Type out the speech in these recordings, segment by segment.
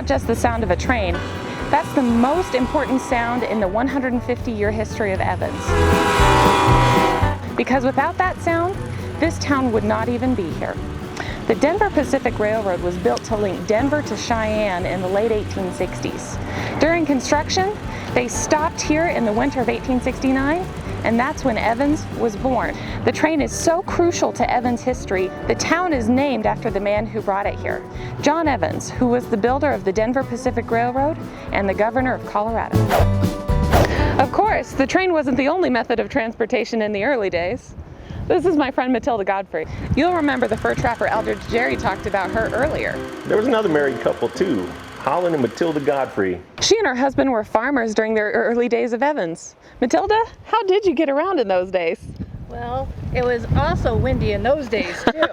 not just the sound of a train, that's the most important sound in the 150-year history of Evans. Because without that sound, this town would not even be here. The Denver Pacific Railroad was built to link Denver to Cheyenne in the late 1860s. During construction, they stopped here in the winter of 1869, and that's when Evans was born. The train is so crucial to Evans' history, the town is named after the man who brought it here, John Evans, who was the builder of the Denver Pacific Railroad and the governor of Colorado. Of course, the train wasn't the only method of transportation in the early days. This is my friend Matilda Godfrey. You'll remember the fur trapper Eldridge Jerry talked about her earlier. There was another married couple too, Holland and Matilda Godfrey. She and her husband were farmers during their early days of Evans. Matilda, how did you get around in those days? Well, it was also windy in those days too.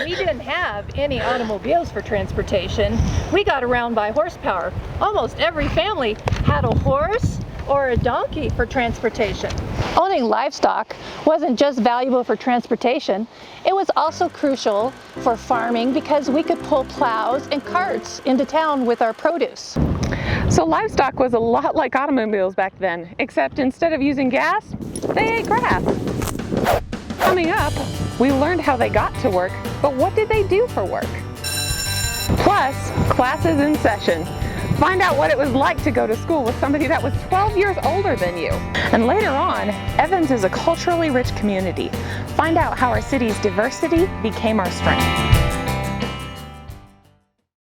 We didn't have any automobiles for transportation. We got around by horsepower. Almost every family had a horse or a donkey for transportation. Owning livestock wasn't just valuable for transportation, it was also crucial for farming because we could pull plows and carts into town with our produce. So livestock was a lot like automobiles back then, except instead of using gas, they ate grass. Coming up, we learned how they got to work, but what did they do for work? Plus, classes in session. Find out what it was like to go to school with somebody that was 12 years older than you. And later on, Evans is a culturally rich community. Find out how our city's diversity became our strength.